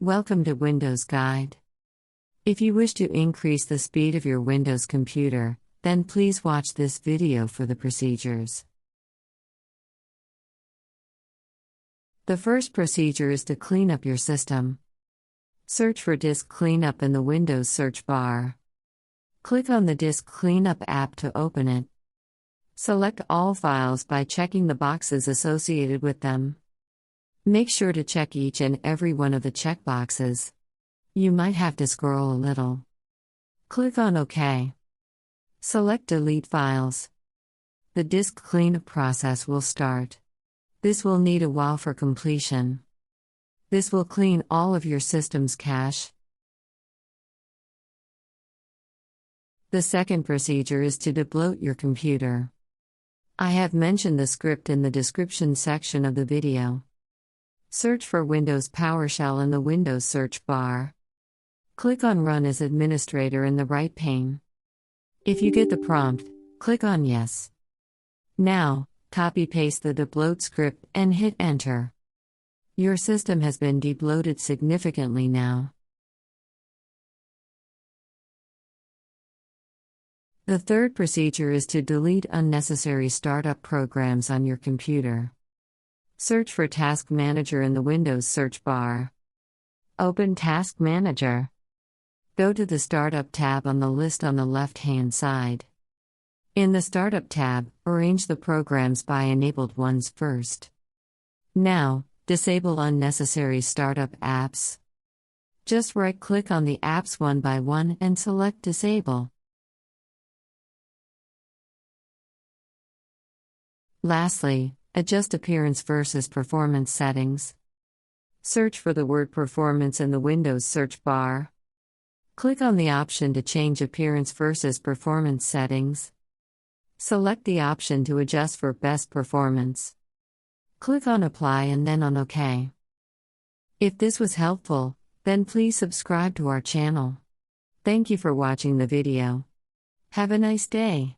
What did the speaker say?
Welcome to Windows Guide. If you wish to increase the speed of your Windows computer, then please watch this video for the procedures. The first procedure is to clean up your system. Search for Disk Cleanup in the Windows search bar. Click on the Disk Cleanup app to open it. Select all files by checking the boxes associated with them. Make sure to check each and every one of the checkboxes. You might have to scroll a little. Click on OK. Select Delete Files. The disk cleanup process will start. This will need a while for completion. This will clean all of your system's cache. The second procedure is to debloat your computer. I have mentioned the script in the description section of the video. Search for Windows PowerShell in the Windows search bar. Click on Run as Administrator in the right pane. If you get the prompt, click on Yes. Now, copy-paste the debloat script and hit Enter. Your system has been debloated significantly now. The third procedure is to delete unnecessary startup programs on your computer. Search for Task Manager in the Windows search bar. Open Task Manager. Go to the Startup tab on the list on the left-hand side. In the Startup tab, arrange the programs by enabled ones first. Now, disable unnecessary startup apps. Just right-click on the apps one by one and select Disable. Lastly, adjust appearance versus performance settings. Search for the word performance in the Windows search bar. Click on the option to change appearance versus performance settings. Select the option to adjust for best performance. Click on Apply and then on OK. If this was helpful, then please subscribe to our channel. Thank you for watching the video. Have a nice day.